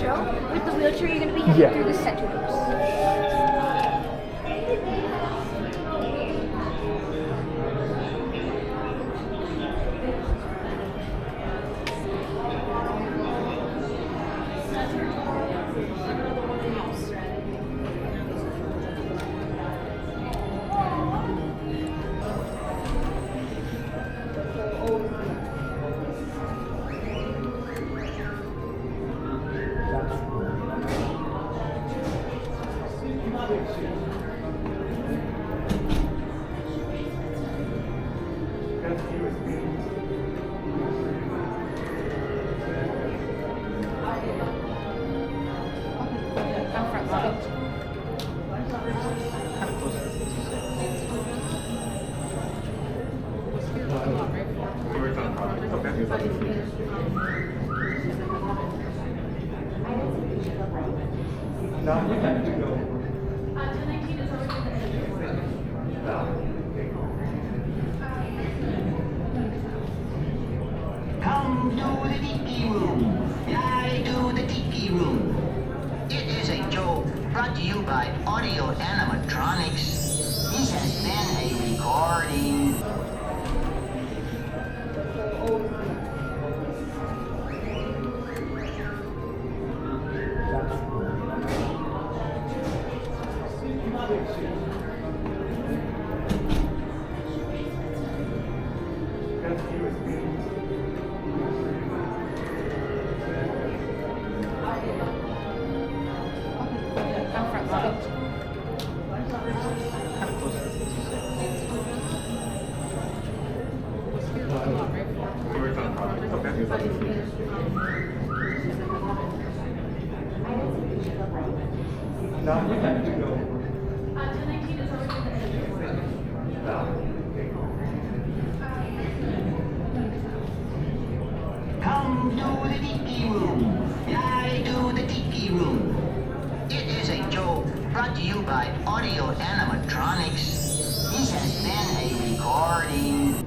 go. With the wheelchair, you're going to be heading through the center doors. Come to the tiki room. Fly to the tiki room. It is a joke brought to you by Audio Animatronics. This has been a recording. Come to the tiki room. Fly to the tiki room. It is a joke brought to you by Audio Animatronics. This has been a recording.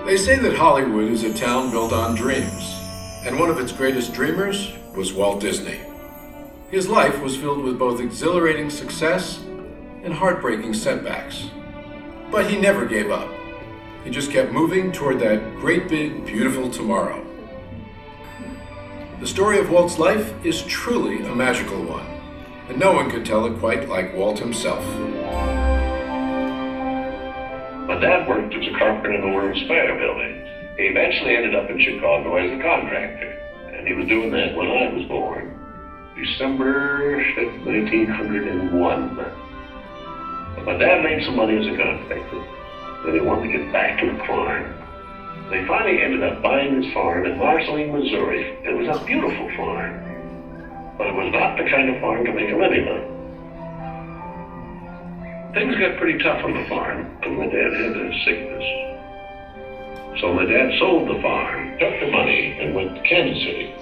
They say that Hollywood is a town built on dreams, and one of its greatest dreamers was Walt Disney. His life was filled with both exhilarating success and heartbreaking setbacks. But he never gave up. He just kept moving toward that great big, beautiful tomorrow. The story of Walt's life is truly a magical one, and no one could tell it quite like Walt himself. My dad worked as a carpenter in the World's Fair building. He eventually ended up in Chicago as a contractor, and he was doing that when I was born, December 1901. But my dad made some money as a contractor, and he wanted to get back to the farm. They finally ended up buying this farm in Marceline, Missouri. It was a beautiful farm, but it was not the kind of farm to make a living on. Things got pretty tough on the farm, and my dad had a sickness. So my dad sold the farm, took the money, and went to Kansas City.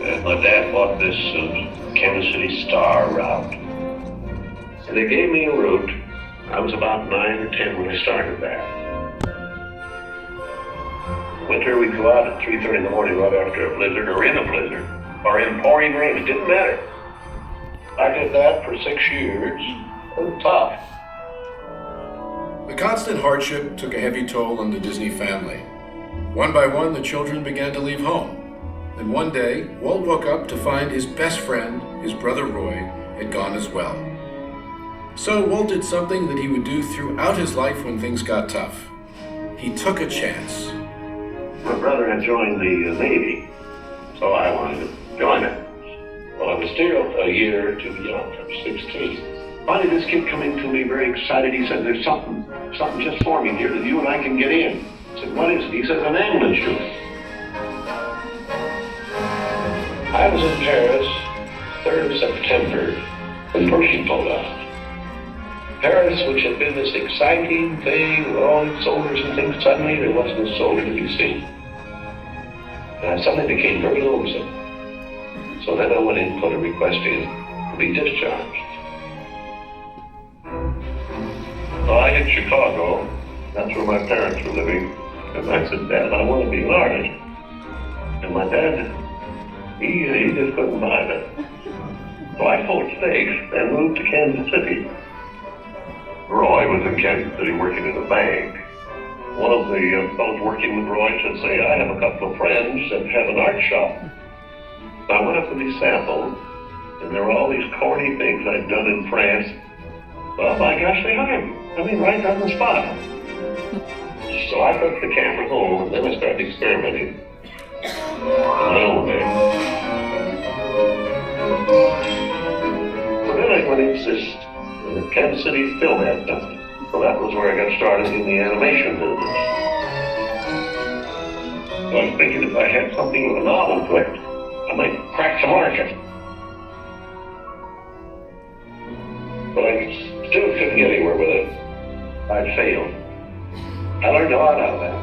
And my dad bought this Kansas City Star route. And they gave me a route. I was about 9 or 10 when I started that. Winter, we'd go out at 3:30 in the morning right after a blizzard, or in a blizzard, or in pouring rain. It didn't matter. I did that for 6 years. It was tough. The constant hardship took a heavy toll on the Disney family. One by one, the children began to leave home. And one day, Walt woke up to find his best friend, his brother Roy, had gone as well. So Walt did something that he would do throughout his life when things got tough. He took a chance. My brother had joined the Navy, so I wanted to join it. Well, I was still a year too young. I was 16. Finally, this kid coming to me very excited. He said, there's something just forming here that you and I can get in. I said, what is it? He says, an ambulance chute. I was in Paris, 3rd of September, when Pershing pulled out. Paris, which had been this exciting thing with all these soldiers and things, suddenly there wasn't a soldier to be seen. And I suddenly became very lonesome. So then I went in and put a request in to be discharged. So I hit Chicago. That's where my parents were living. And I said, Dad, I want to be an artist. And my dad, he just couldn't buy that. So I pulled stakes and moved to Kansas City. Roy was in Kansas City working in a bank. One of the fellows working with Roy said, say, I have a couple of friends that have an art shop. So I went up with these samples, and there were all these corny things I'd done in France. Well, by gosh, they hired me. I mean, right on the spot. So I took the camera home, and then I started experimenting in my own way. So then I went into this Kansas City Film Ad Company. So that was where I got started in the animation business. So I was thinking if I had something with a novel to it, I might crack the market. But I still couldn't get anywhere with it. I'd failed. I learned a lot out of that.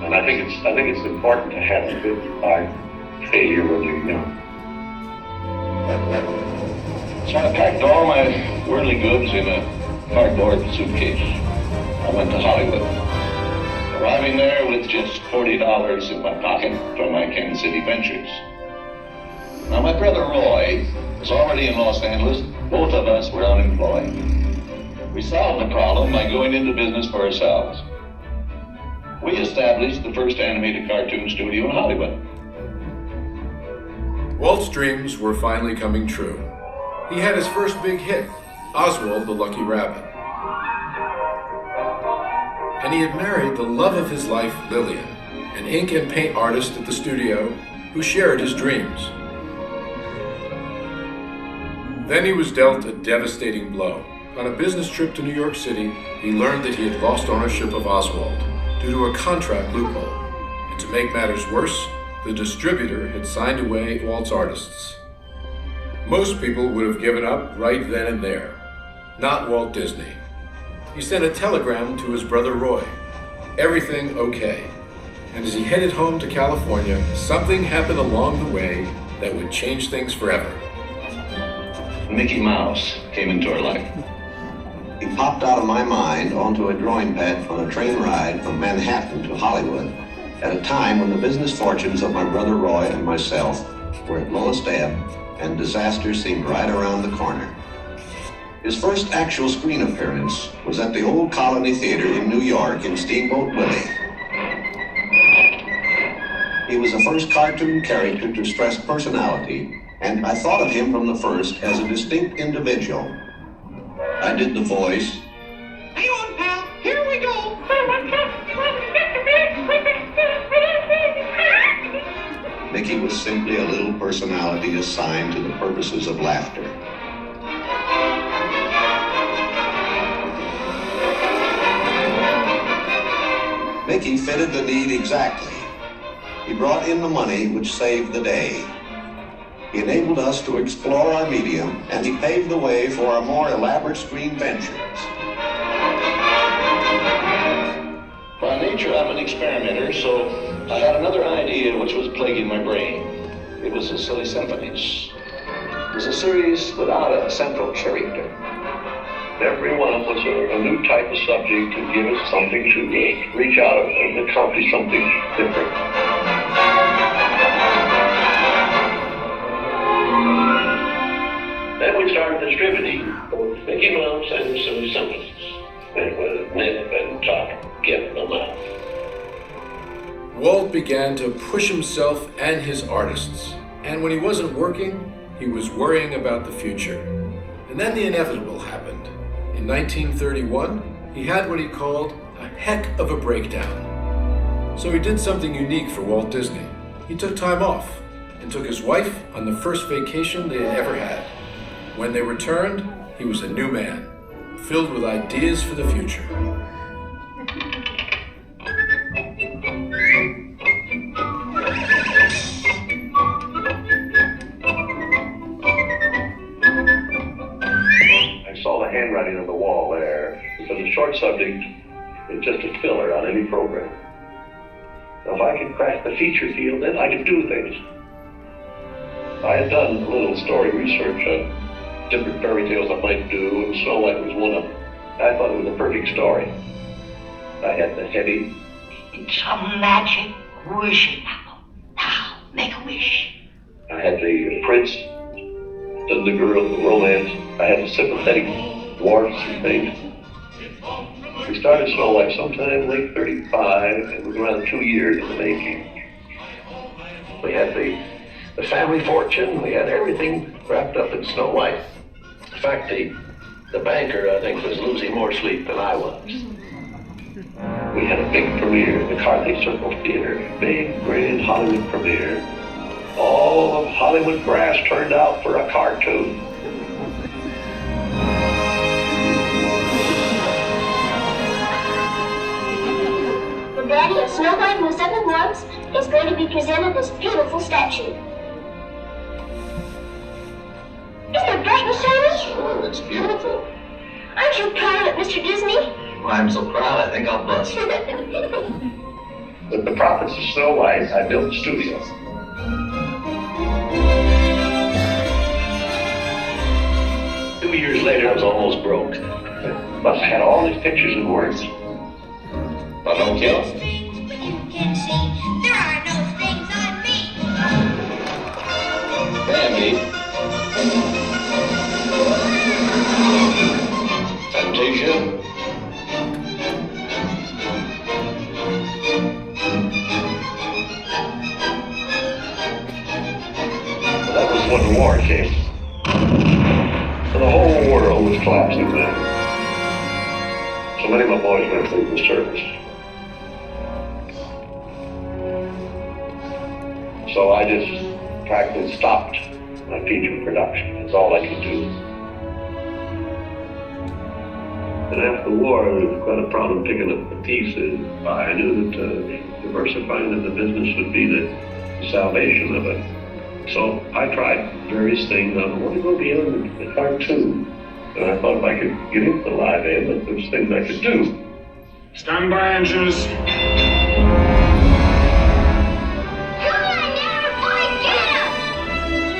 And I think it's important to have a good failure when you're young. So I packed all my worldly goods in a cardboard suitcase. I went to Hollywood, arriving there with just $40 in my pocket from my Kansas City ventures. Now my brother Roy was already in Los Angeles. Both of us were unemployed. We solved the problem by going into business for ourselves. We established the first animated cartoon studio in Hollywood. Walt's dreams were finally coming true. He had his first big hit, Oswald the Lucky Rabbit. And he had married the love of his life, Lillian, an ink and paint artist at the studio who shared his dreams. Then he was dealt a devastating blow. On a business trip to New York City, he learned that he had lost ownership of Oswald due to a contract loophole. And to make matters worse, the distributor had signed away Walt's artists. Most people would have given up right then and there. Not Walt Disney. He sent a telegram to his brother Roy. Everything okay. And as he headed home to California, something happened along the way that would change things forever. Mickey Mouse came into our life. He popped out of my mind onto a drawing pad on a train ride from Manhattan to Hollywood at a time when the business fortunes of my brother Roy and myself were at lowest ebb and disaster seemed right around the corner. His first actual screen appearance was at the Old Colony Theater in New York in Steamboat Willie. He was the first cartoon character to stress personality, and I thought of him from the first as a distinct individual. I did the voice. Hang on, pal, here we go. Mickey was simply a little personality assigned to the purposes of laughter. Mickey fitted the need exactly. He brought in the money which saved the day. He enabled us to explore our medium, and he paved the way for our more elaborate screen ventures. By nature, I'm an experimenter, so I had another idea which was plaguing my brain. It was the Silly Symphonies. It was a series without a central character. Every one was a new type of subject to give us something to reach out and accomplish something different. Then we started distributing both Mickey Mouse and the Silly Symphonies. It was nip and tuck, getting them out. Walt began to push himself and his artists, and when he wasn't working, he was worrying about the future. And then the inevitable happened. In 1931, he had what he called a heck of a breakdown. So he did something unique for Walt Disney. He took time off and took his wife on the first vacation they had ever had. When they returned, he was a new man, filled with ideas for the future. I saw the handwriting on the wall there. It was a short subject. It's just a filler on any program. Now, if I could crack the feature field, then I could do things. I had done a little story research on different fairy tales I might do, and Snow White was one of them. I thought it was a perfect story. I had the heavy. It's a magic wishing apple. Now, make a wish. I had the prince, then the girl, the romance. I had the sympathetic dwarfs and things. We started Snow White sometime late 35, and it was around 2 years in the making. We had the family fortune, we had everything wrapped up in Snow White. In fact, the banker, I think, was losing more sleep than I was. We had a big premiere, the Carthay Circle Theater, big, grand Hollywood premiere. All of Hollywood brass turned out for a cartoon. The Daddy of Snow White and the Seven Dwarfs is going to be presented this beautiful statue. Isn't it bright and shiny? Sure, it's beautiful. Aren't you proud of it, Mr. Disney? Well, I'm so proud, I think I'll bust. With the profits of Snow White, I built a studio. Two years later, I was almost broke. But I had all these pictures and words. Pinocchio. There are no things on me. Bambi. Fantasia. That was when the war came. And the whole world was collapsing then. So many of my boys went through the service. So I just practically stopped my feature production. That's all I could do. And after the war, it was quite a problem picking up the pieces. I knew that diversifying in the business would be the salvation of it. So I tried various things. I wanted to go beyond the cartoon. And I thought if I could get into the live aid, that there's things I could do. Stand by, engines.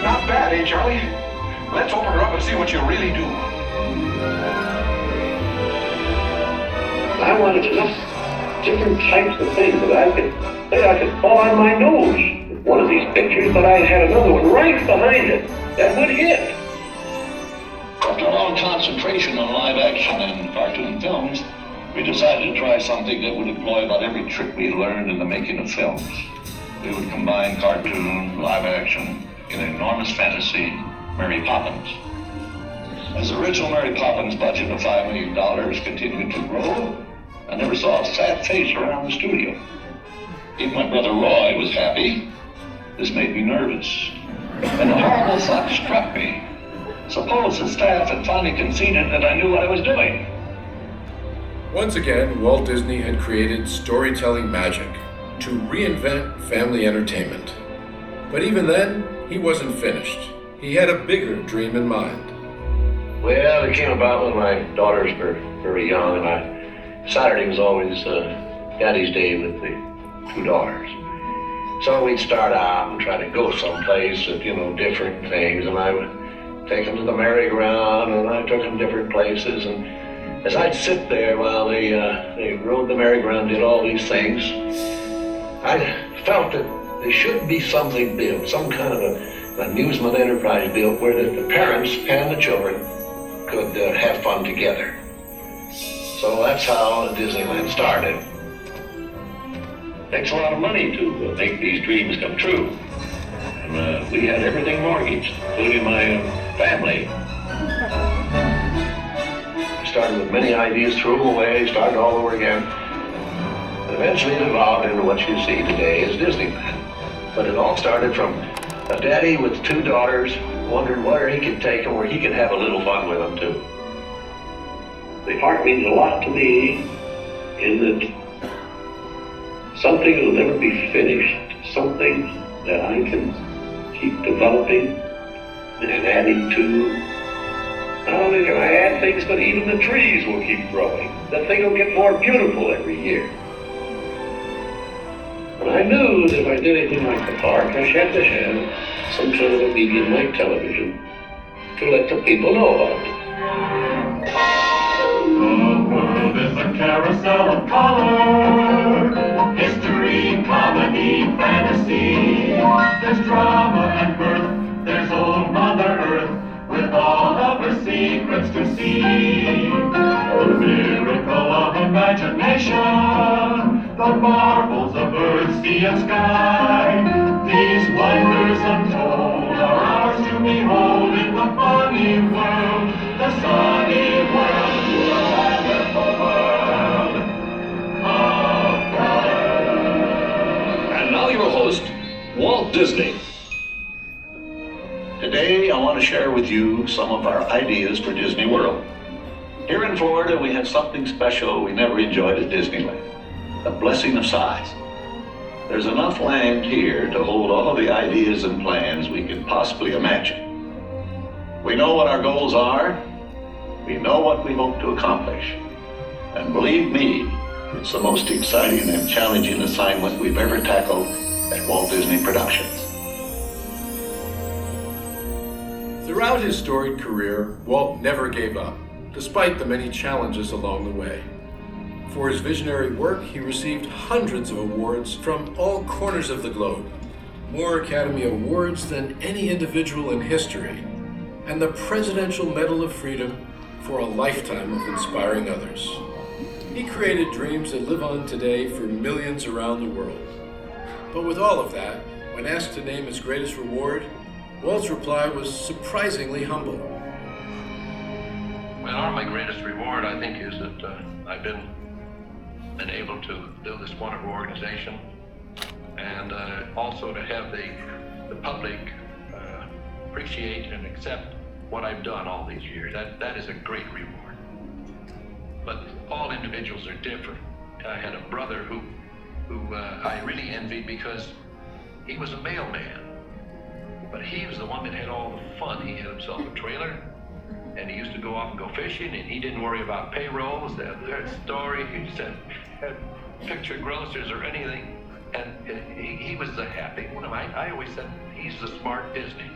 Not bad, eh, Charlie? Let's open her up and see what you really do. I wanted enough different types of things that I could fall on my nose with one of these pictures, but I had another one right behind it that would hit. After a long concentration on live action and cartoon films, we decided to try something that would employ about every trick we learned in the making of films. We would combine cartoon, live action, in an enormous fantasy, Mary Poppins. As the original Mary Poppins budget of $5 million continued to grow, I never saw a sad face around the studio. Even my brother Roy was happy. This made me nervous. And a horrible thought struck me. Suppose the staff had finally conceded that I knew what I was doing. Once again, Walt Disney had created storytelling magic to reinvent family entertainment. But even then, he wasn't finished. He had a bigger dream in mind. Well, it came about when my daughters were very young, and Saturday was always Daddy's Day with the two daughters. So we'd start out and try to go someplace with, different things, and I would take them to the merry-go-round, and I took them different places, and as I'd sit there while they rode the merry-go-round, did all these things, I felt that there should be something built, some kind of an amusement enterprise built where the parents and the children could have fun together. So that's how Disneyland started. Takes a lot of money to make these dreams come true. And we had everything mortgaged, including my family. I started with many ideas, threw them away, started all over again. And eventually it evolved into what you see today as Disneyland. But it all started from a daddy with 2 daughters wondered where he could take them, where he could have a little fun with them too. The park means a lot to me in that something will never be finished, something that I can keep developing and adding to. Not only can I add things, but even the trees will keep growing. The thing will get more beautiful every year. And I knew that if I did anything like the park, I had to have some sort of a medium like television to let the people know about it. The world is a carousel of color, history, comedy, fantasy. There's drama and birth, there's old Mother Earth, with all of her secrets to see. The miracle of imagination, the marvels of earth, sea, and sky. These wonders untold are ours to behold in the funny world, the sunny world, the wonderful world of color. And now your host, Walt Disney. Today, I want to share with you some of our ideas for Disney World. Here in Florida, we have something special we never enjoyed at Disneyland, the blessing of size. There's enough land here to hold all the ideas and plans we can possibly imagine. We know what our goals are, we know what we hope to accomplish, and believe me, it's the most exciting and challenging assignment we've ever tackled at Walt Disney Productions. Throughout his storied career, Walt never gave up, despite the many challenges along the way. For his visionary work, he received hundreds of awards from all corners of the globe, more Academy Awards than any individual in history, and the Presidential Medal of Freedom for a lifetime of inspiring others. He created dreams that live on today for millions around the world. But with all of that, when asked to name his greatest reward, Walt's reply was surprisingly humble. Well, my greatest reward, I think, is that I've been able to build this wonderful organization, and also to have the public appreciate and accept what I've done all these years. That is a great reward. But all individuals are different. I had a brother who I really envied because he was a mailman, but he was the one that had all the fun. He had himself a trailer, and he used to go off and go fishing, and he didn't worry about payrolls, their story. He just had picture grocers or anything, and he was the happy one. I always said he's the smart Disney.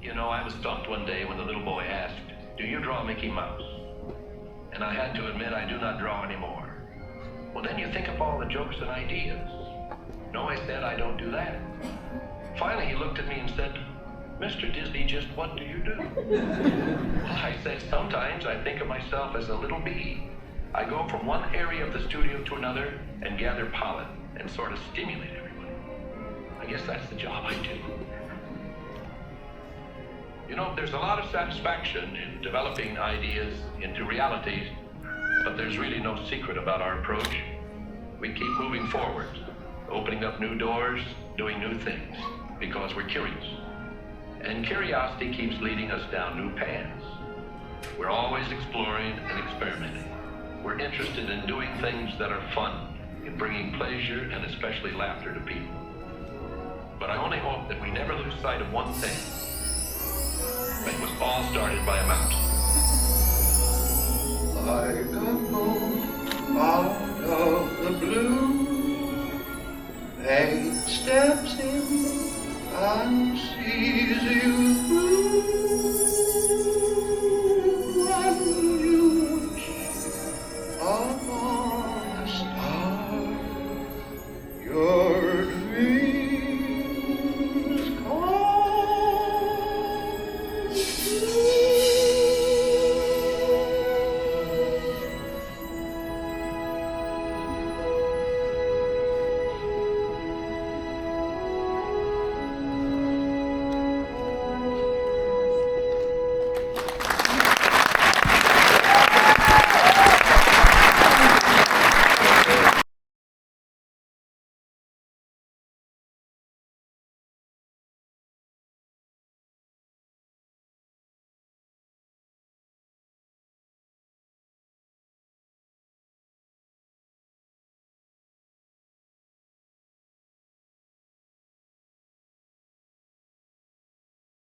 You know, I was stumped one day when the little boy asked, "Do you draw Mickey Mouse?" And I had to admit I do not draw anymore. Well, then you think of all the jokes and ideas. No, I said, I don't do that. Finally, he looked at me and said, "Mr. Disney, just what do you do?" Well, I said, sometimes I think of myself as a little bee. I go from one area of the studio to another and gather pollen and sort of stimulate everyone. I guess that's the job I do. You know, there's a lot of satisfaction in developing ideas into realities, but there's really no secret about our approach. We keep moving forward, opening up new doors, doing new things, because we're curious. And curiosity keeps leading us down new paths. We're always exploring and experimenting. We're interested in doing things that are fun, in bringing pleasure and especially laughter to people. But I only hope that we never lose sight of one thing. It was all started by a mouse. Like a bolt out of the blue, 8 steps in and sees you.